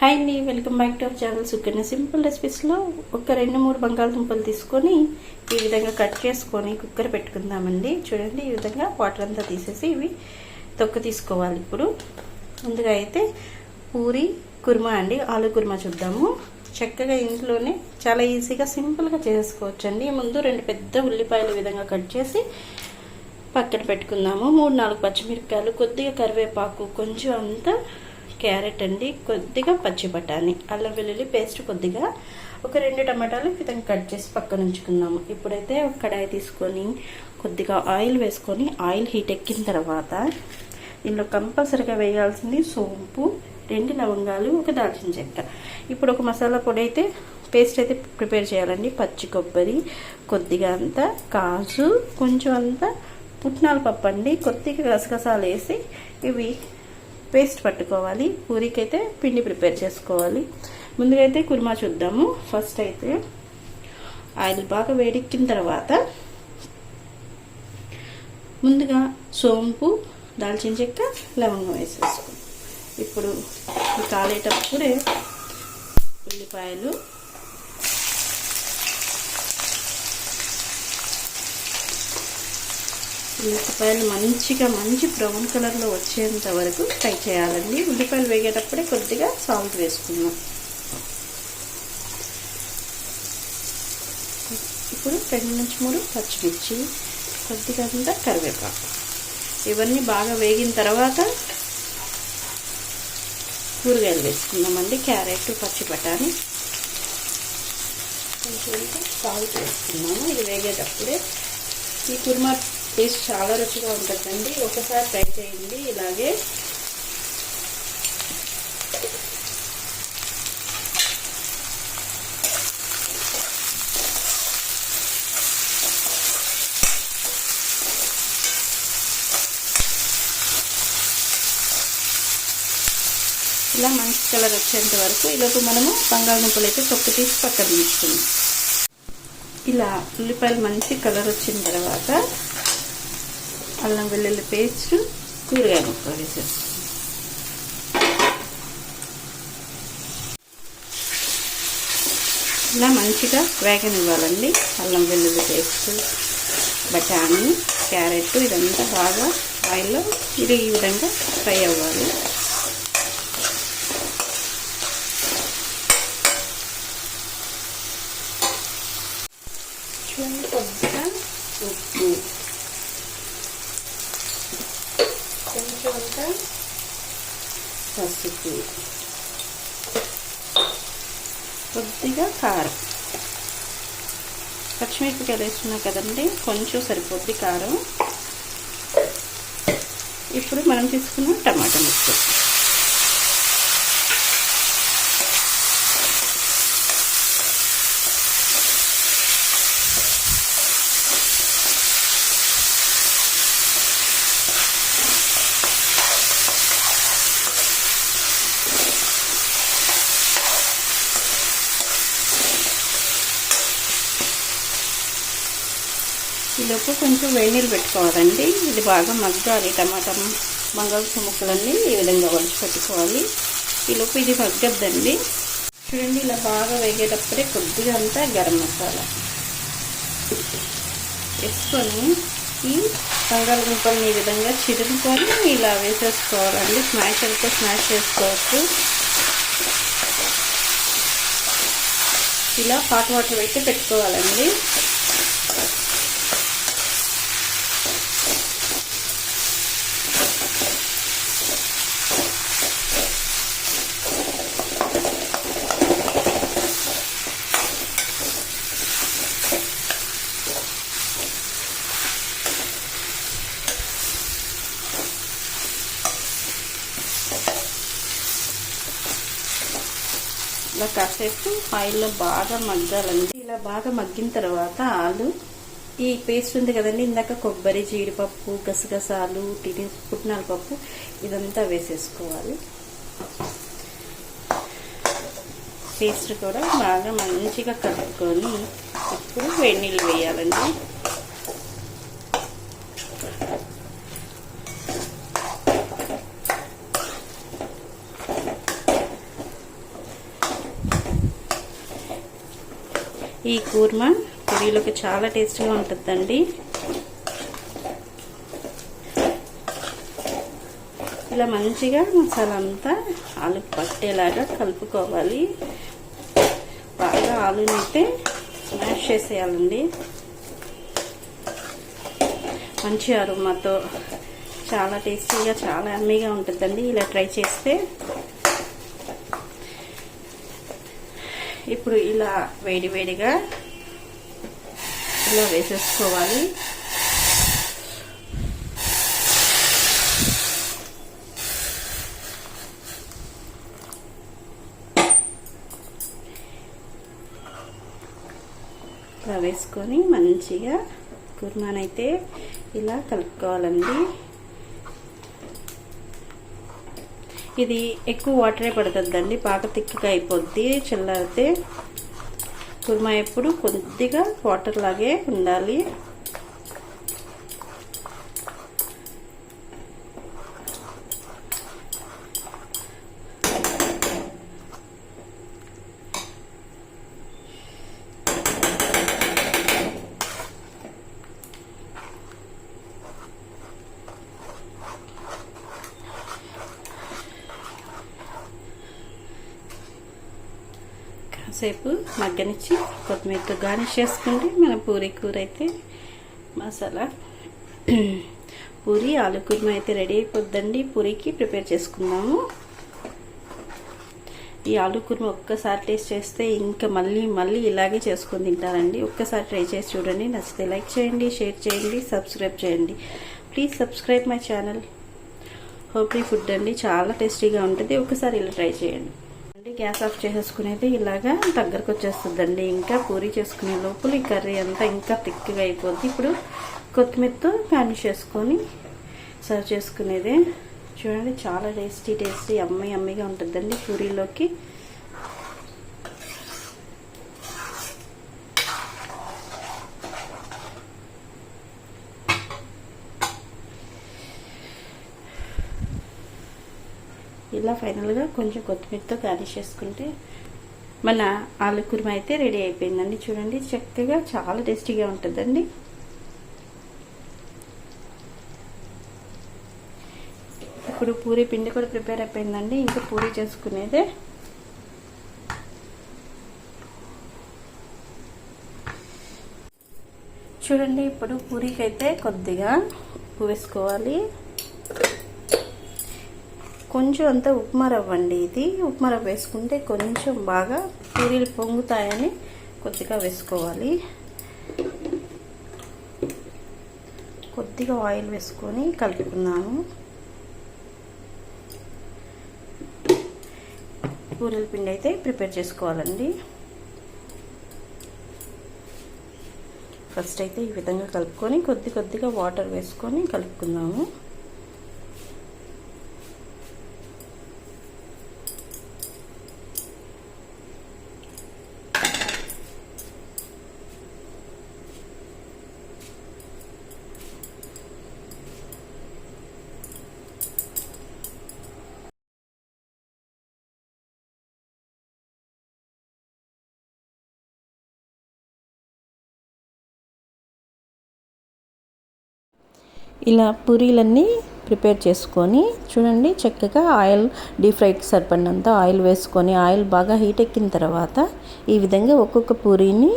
Hi అండి, welcome back to our channel Sukanya simple రెసిపీస్లో. ఒక 2-3 బంగాళదుంపలు తీసుకొని ఈ విధంగా కట్ చేసుకొని కుక్కర్ పెట్టుకుందామండి. చూడండి, ఈ విధంగా వాటర్ అంతా తీసేసి ఇవి తొక్క తీసుకోవాలి. ఇప్పుడు ముందుగా అయితే పూరి కుర్మా అండి, ఆలు కుర్మా చూద్దాము. చక్కగా ఇంట్లోనే చాలా ఈజీగా సింపుల్గా చేసుకోవచ్చండి. ముందు 2 పెద్ద ఉల్లిపాయలు ఈ విధంగా కట్ చేసి పక్కన పెట్టుకుందాము. 3-4 పచ్చిమిరపకాయలు, కొద్దిగా కరివేపాకు, కొంచెం అంతా క్యారెట్ అండి, కొద్దిగా పచ్చి బఠానీ, అల్లం వెల్లుల్లి పేస్ట్ కొద్దిగా, ఒక 2 టమాటాలు విధంగా కట్ చేసి పక్కన ఉంచుకుందాము. ఇప్పుడైతే ఒక కడాయి తీసుకొని కొద్దిగా ఆయిల్ వేసుకొని ఆయిల్ హీట్ ఎక్కిన తర్వాత దీనిలో కంపల్సరీగా వేయాల్సింది సోంపు, 2 లవంగాలు, ఒక దాల్చిన చెక్క. ఇప్పుడు ఒక మసాలా పొడి అయితే పేస్ట్ అయితే ప్రిపేర్ చేయాలండి. పచ్చి కొబ్బరి, కొద్దిగా అంతా కాజు, కొంచెం అంతా పుట్నాల పప్పు అండి, కొద్దిగా గసగసాలు వేసి ఇవి పేస్ట్ పట్టుకోవాలి. పూరికైతే పిండి ప్రిపేర్ చేసుకోవాలి. ముందుగా అయితే కుర్మా చూద్దాము. ఫస్ట్ అయితే ఆయిల్ బాగా వేడెక్కిన తర్వాత ముందుగా సోంపు, దాల్చిన చెక్క, లవంగం వేసేసుకో. ఇప్పుడు కాలేటప్పుడే ఉల్లిపాయలు, మంచి బ్రౌన్ కలర్లో వచ్చేంత వరకు ఫ్రై చేయాలండి. ఉల్లిపాయలు వేగేటప్పుడే కొద్దిగా సాల్ట్ వేసుకుందాం. ఇప్పుడు 2-3 పచ్చిమిర్చి, కొద్దిగా అంతా కరివేపాకు, ఇవన్నీ బాగా వేగిన తర్వాత కూరగాయలు వేసుకుందామండి. క్యారెట్, పచ్చి బఠానీ, కొంచెం సాల్ట్ వేసుకున్నాము. ఇది వేగేటప్పుడే ఈ కుర్మా టేస్ట్ చాలా రుచిగా ఉంటుందండి. ఒకసారి ట్రై చేయండి ఇలాగే. ఇలా మంచి కలర్ వచ్చేంత వరకు ఈలోపు మనము బంగాళదుంపలు అయితే తొక్క తీసి పక్కన ఉంచుకుందాం. ఇలా ఉల్లిపాయలు మంచి కలర్ వచ్చిన తర్వాత అల్లం వెల్లుల్లి పేస్ట్, కూరగాయ ముక్కలు వేసేస్తాం. ఇలా మంచిగా వేగనివ్వాలండి. అల్లం వెల్లుల్లి పేస్ట్, బఠానీ, క్యారెట్ ఇదంతా బాగా ఆయిల్లో ఇది ఈ విధంగా ఫ్రై అవ్వాలి. చూడండి, కొద్దిగా ఉప్పు, కొంచెం అంతా పసుపు, కొద్దిగా కారం, పచ్చిమిరపకాయలు వేస్తున్నా కదండి, కొంచెం సరిపోద్ది కారం. ఇప్పుడు మనం తీసుకున్న టమాటా ముక్కలు, ఈలోపు కొంచెం వేడి నీళ్ళు పెట్టుకోవాలండి. ఇది బాగా మగ్గాలి. టమాటా బంగాళదుంప ముక్కలన్నీ ఈ విధంగా వలిచి పెట్టుకోవాలి. ఈలోపు ఇది మగ్గద్దండి. చూడండి, ఇలా బాగా వేగేటప్పుడే కొద్దిగా అంతా గరం మసాలా వేసుకొని ఈ బంగాళదుంపల్ని ఈ విధంగా చిరుముకొని ఇలా వేసేసుకోవాలండి. స్మాషర్తో స్మాష్ చేసుకోవచ్చు. ఇలా హాట్ వాటర్ పెట్టి పెట్టుకోవాలండి. ఇలా కాసేపు ఆయిల్లో బాగా మగ్గాలండి. ఇలా బాగా మగ్గిన తర్వాత ఆలు, ఈ పేస్ట్ ఉంది కదండి, ఇందాక కొబ్బరి, జీడిపప్పు, గసగసాలు, పుట్నాల పప్పు ఇదంతా వేసేసుకోవాలి. పేస్ట్ కూడా బాగా మంచిగా కలుపుకొని ఇప్పుడు వేడి నీళ్ళు వేయాలండి. ఈ కూర్మా పూరీలోకి చాలా టేస్ట్గా ఉంటుందండి. ఇలా మంచిగా మసాలా అంతా ఆలుకు పట్టేలాగా కలుపుకోవాలి. బాగా ఆలునైతే స్మాష్ చేసేయాలండి. మంచి అరోమాతో చాలా టేస్టీగా చాలా యమ్మీగా ఉంటుందండి. ఇలా ట్రై చేస్తే. ఇప్పుడు ఇలా వేడివేడిగా ఇలా వేసేసుకోవాలి. ఇలా వేసుకొని మంచిగా కుర్మానైతే ఇలా కలుపుకోవాలండి. ఇది ఎక్కువ వాటరే పడుతుందండి, బాగా తిక్కగా అయిపోద్ది చల్లారితే. కుర్మా ఎప్పుడు కొద్దిగా వాటర్ లాగే ఉండాలి. సేపు మగ్గనిచ్చి కొత్తిమీరతో గార్నిష్ చేసుకుంటే మన పూరీ కూర అయితే మసాలా పూరీ ఆలు కుర్మా అయితే రెడీ అయిపోద్దండి. పూరీకి ప్రిపేర్ చేసుకుందాము. ఈ ఆలు కుర్మా ఒక్కసారి టేస్ట్ చేస్తే ఇంకా మళ్ళీ ఇలాగే చేసుకొని తింటారండి. ఒక్కసారి ట్రై చేసి చూడండి. నచ్చితే లైక్ చేయండి, షేర్ చేయండి, సబ్స్క్రైబ్ చేయండి. Please subscribe my channel. హోప్లీ food అండి, చాలా టేస్టీగా ఉంటుంది. ఒకసారి ఇలా ట్రై చేయండి. గ్యాస్ ఆఫ్ చేసేసుకునేది ఇలాగా దగ్గరకు వచ్చేస్తుందండి. ఇంకా పూరీ చేసుకునే లోపల ఈ కర్రీ అంతా ఇంకా థిక్గా అయిపోద్ది. ఇప్పుడు కొత్తిమీరతో గార్నిష్ చేసుకొని సర్వ్ చేసుకునేదే. చూడండి చాలా టేస్టీ యమ్మీగా ఉంటుందండి పూరీలోకి. ఇలా ఫైనల్గా కొంచెం కొత్తిమీరతో గార్నిష్ చేసుకుంటే మన ఆలు కుర్మా అయితే రెడీ అయిపోయిందండి. చూడండి చక్కగా చాలా టేస్టీగా ఉంటుందండి. ఇప్పుడు పూరీ పిండి కూడా ప్రిపేర్ అయిపోయిందండి. ఇంకా పూరీ చేసుకునేదే. చూడండి ఇప్పుడు పూరీకి అయితే కొద్దిగా ఉప్పు వేసుకోవాలి. కొంచెం అంతా ఉప్మా రవ్వ అండి. ఇది ఉప్మా రవ్వ వేసుకుంటే కొంచెం బాగా పూరీలు పొంగుతాయని కొద్దిగా వేసుకోవాలి. కొద్దిగా ఆయిల్ వేసుకొని కలుపుకున్నాను. పూరీల పిండి అయితే ప్రిపేర్ చేసుకోవాలండి. ఫస్ట్ అయితే ఈ విధంగా కలుపుకొని కొద్దిగా వాటర్ వేసుకొని కలుపుకుందాము. ఇలా పూరీలన్నీ ప్రిపేర్ చేసుకొని చూడండి చక్కగా ఆయిల్ డీప్ ఫ్రైకి సరిపడినంత ఆయిల్ వేసుకొని ఆయిల్ బాగా హీట్ ఎక్కిన తర్వాత ఈ విధంగా ఒక్కొక్క పూరీని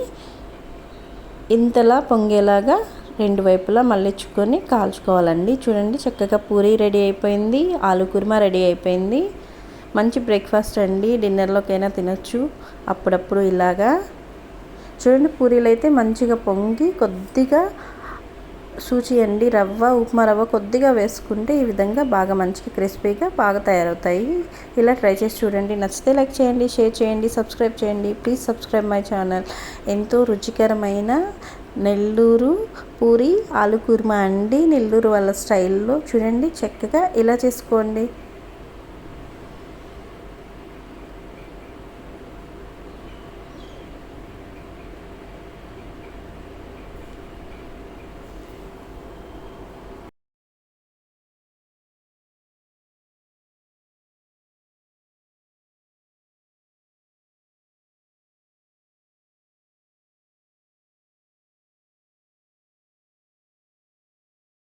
ఇంతలా పొంగేలాగా రెండు వైపులా మళ్ళించుకొని కాల్చుకోవాలండి. చూడండి చక్కగా పూరీ రెడీ అయిపోయింది. ఆలు కుర్మా రెడీ అయిపోయింది. మంచి బ్రేక్ఫాస్ట్ అండి. డిన్నర్లోకైనా తినొచ్చు అప్పుడప్పుడు ఇలాగా. చూడండి పూరీలు అయితే మంచిగా పొంగి కొద్దిగా సూచి అండి రవ్వ ఉప్మా రవ్వ కొద్దిగా వేసుకుంటే ఈ విధంగా బాగా మంచిగా క్రిస్పీగా బాగా తయారవుతాయి. ఇలా ట్రై చేసి చూడండి. నచ్చితే లైక్ చేయండి, షేర్ చేయండి, సబ్స్క్రైబ్ చేయండి. Please subscribe my channel. ఎంతో రుచికరమైన నెల్లూరు పూరి ఆలు కుర్మా అండి. నెల్లూరు వాళ్ళ స్టైల్లో చూడండి చక్కగా ఇలా చేసుకోండి.